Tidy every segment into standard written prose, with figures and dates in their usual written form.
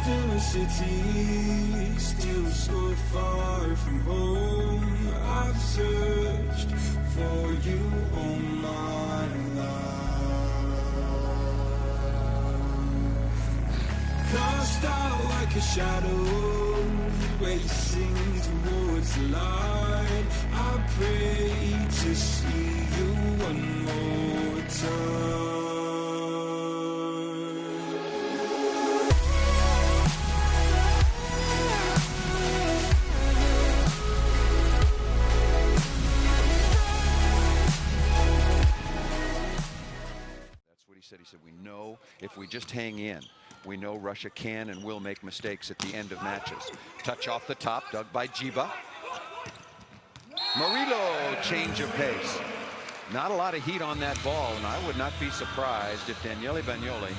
in a city, still so far from home. I've searched for you all my life. Cast out like a shadow, racing towards the light. I pray to see you one more time. He said, we know if we just hang in, we know Russia can and will make mistakes at the end of matches. Touch off the top, dug by Giba. Murillo, change of pace. Not a lot of heat on that ball, and I would not be surprised if Daniele Bagnoli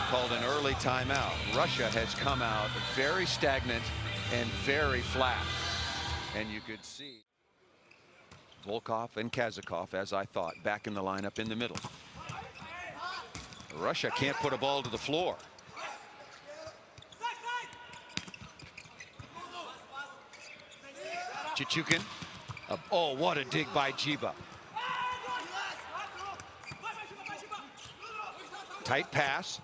called an early timeout. Russia has come out very stagnant and very flat, and you could see Volkov and Kazakov, as I thought, back in the lineup in the middle. Russia can't put a ball to the floor. Chichukin. Oh, what a dig by Giba. Tight pass.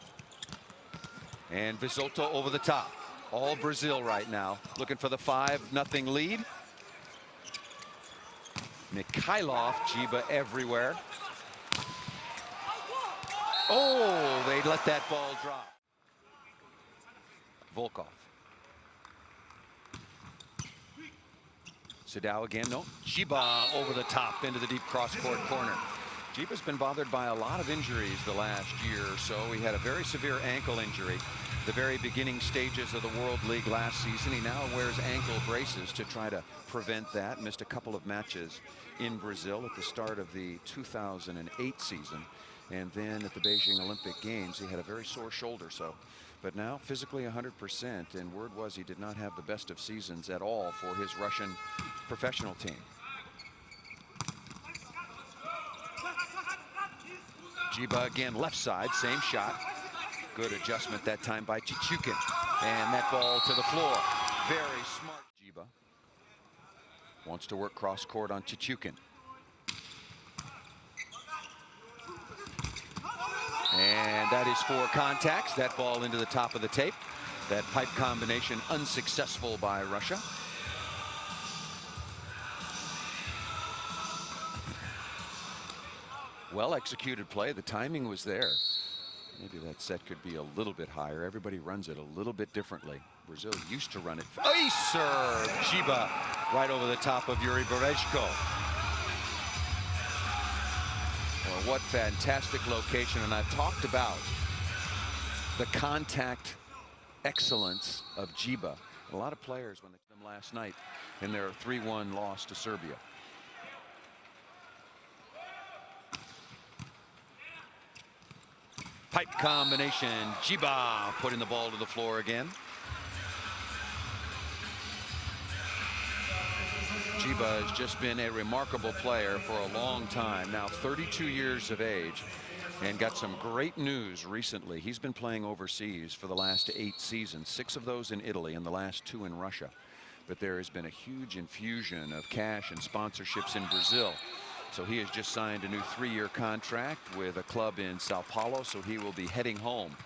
And Visotto over the top. All Brazil right now. Looking for the 5-0 lead. Mikhailov, Giba everywhere. Oh, they let that ball drop. Volkov. Sadao again, no. Giba over the top into the deep cross-court corner. Giba's been bothered by a lot of injuries the last year or so. He had a very severe ankle injury the very beginning stages of the World League last season. He now wears ankle braces to try to prevent that. Missed a couple of matches in Brazil at the start of the 2008 season. And then at the Beijing Olympic Games, he had a very sore shoulder. But now physically 100%, and word was he did not have the best of seasons at all for his Russian professional team. Giba again, left side, same shot. Good adjustment that time by Chichukin. And that ball to the floor. Very smart. Giba wants to work cross court on Chichukin. And that is 4 contacts. That ball into the top of the tape. That pipe combination unsuccessful by Russia. Well executed play. The timing was there. Maybe that set could be a little bit higher. Everybody runs it a little bit differently. Brazil used to run it. Ace serve. Giba right over the top of Yuri Berezko. Well, what fantastic location. And I've talked about the contact excellence of Giba. A lot of players when they them last night in their 3-1 loss to Serbia. Pipe combination. Giba putting the ball to the floor again. Giba has just been a remarkable player for a long time. Now 32 years of age, and got some great news recently. He's been playing overseas for the last 8 seasons, 6 of those in Italy and the last 2 in Russia. But there has been a huge infusion of cash and sponsorships in Brazil. So he has just signed a new 3-year contract with a club in Sao Paulo. So he will be heading home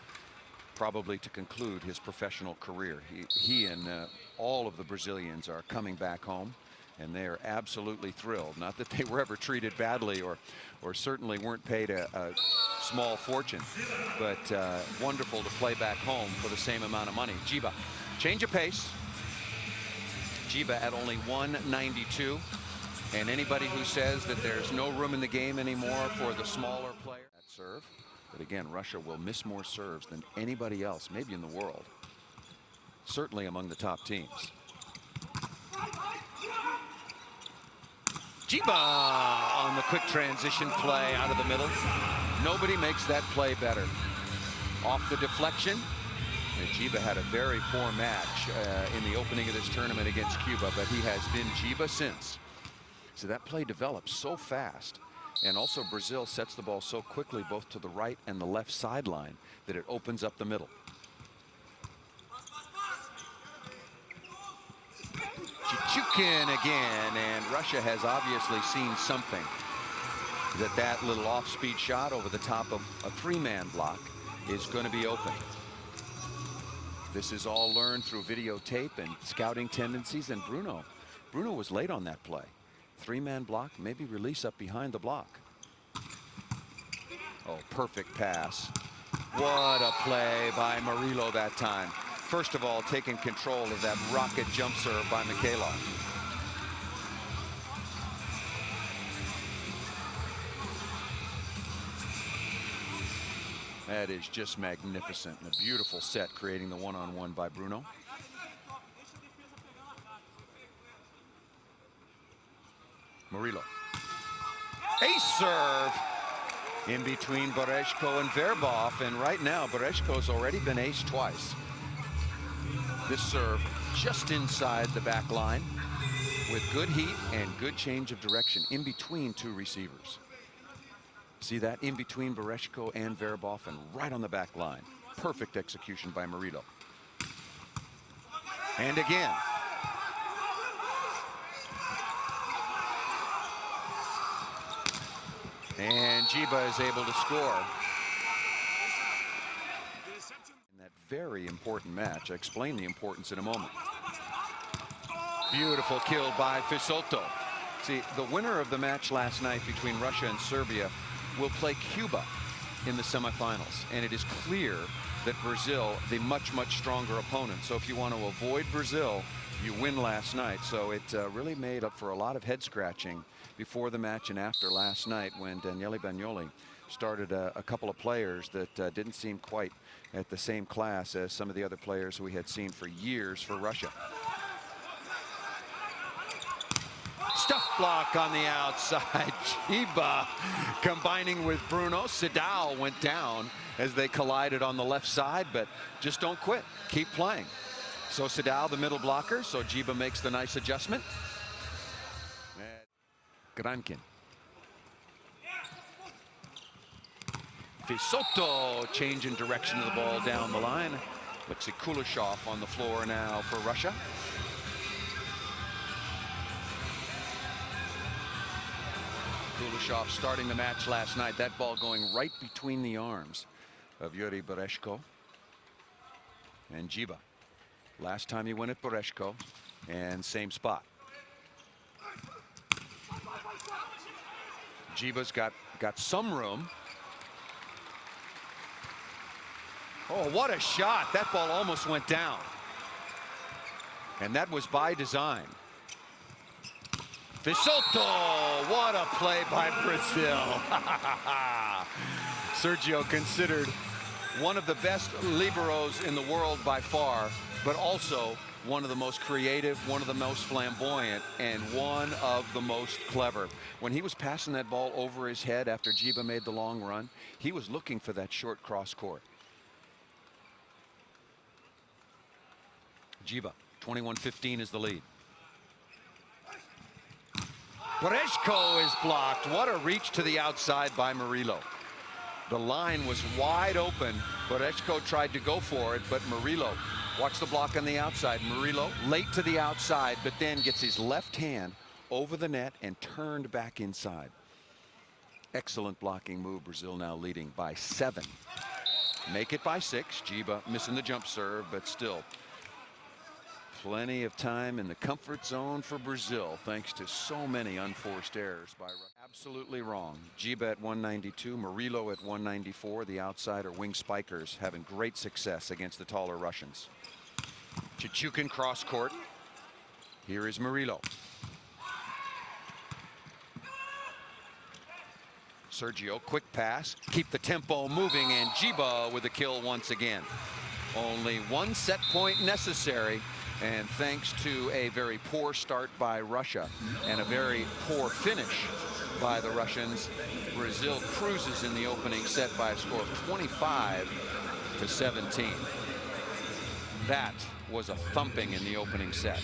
probably to conclude his professional career. He and all of the Brazilians are coming back home, and they are absolutely thrilled. Not that they were ever treated badly or certainly weren't paid a small fortune, but wonderful to play back home for the same amount of money. Giba, change of pace. Giba at only 192. And anybody who says that there's no room in the game anymore for the smaller player, that serve. But again, Russia will miss more serves than anybody else, maybe in the world. Certainly among the top teams. Giba on the quick transition play out of the middle. Nobody makes that play better. Off the deflection. And Giba had a very poor match in the opening of this tournament against Cuba, but he has been Giba since. So that play develops so fast, and also Brazil sets the ball so quickly both to the right and the left sideline that it opens up the middle. Broken again, and Russia has obviously seen something. That little off-speed shot over the top of a three-man block is going to be open. This is all learned through videotape and scouting tendencies, and Bruno was late on that play. Three-man block, maybe release up behind the block. Oh, perfect pass. What a play by Murillo that time. First of all, taking control of that rocket jump serve by Mikhailov. That is just magnificent, and a beautiful set, creating the one-on-one by Bruno. Murillo. Ace serve in between Berezhko and Verbov, and right now Berezhko's already been ace twice. This serve just inside the back line with good heat and good change of direction in between two receivers. See that? In between Berezhko and Verbov, and right on the back line. Perfect execution by Murillo. And again. And Giba is able to score. In that very important match. I explain the importance in a moment. Beautiful kill by Fisotto. See, the winner of the match last night between Russia and Serbia will play Cuba in the semifinals, and it is clear that Brazil, the much stronger opponent. So if you want to avoid Brazil, you win last night. So it really made up for a lot of head scratching before the match and after last night, when Daniele Bagnoli started a couple of players that didn't seem quite at the same class as some of the other players we had seen for years for Russia. Stuff block on the outside. Giba combining with Bruno. Sidao went down as they collided on the left side, but just don't quit. Keep playing. So Sidao, the middle blocker. So Giba makes the nice adjustment. Grankin. Fisotto change in direction of the ball down the line. Looks at Kuleshov on the floor now for Russia. Kuleshov starting the match last night. That ball going right between the arms of Yuri Berezhko. And Giba. Last time he went at Berezhko, and same spot. Giba's got some room. Oh, what a shot. That ball almost went down. And that was by design. Fisotto, what a play by Brazil. Sergio considered one of the best liberos in the world by far, but also one of the most creative, one of the most flamboyant, and one of the most clever. When he was passing that ball over his head after Giba made the long run, he was looking for that short cross court. Giba, 21-15 is the lead. Berezhko is blocked. What a reach to the outside by Murillo. The line was wide open. Berezhko tried to go for it, but Murillo, watch the block on the outside. Murillo late to the outside, but then gets his left hand over the net and turned back inside. Excellent blocking move. Brazil now leading by 7. Make it by 6. Giba missing the jump serve, but still plenty of time in the comfort zone for Brazil, thanks to so many unforced errors by Russia. Absolutely wrong. Giba at 192, Murillo at 194. The outsider wing spikers having great success against the taller Russians. Chichukin cross court. Here is Murillo. Sergio, quick pass, keep the tempo moving, and Giba with a kill once again. Only one set point necessary. And thanks to a very poor start by Russia and a very poor finish by the Russians, Brazil cruises in the opening set by a score of 25-17. That was a thumping in the opening set.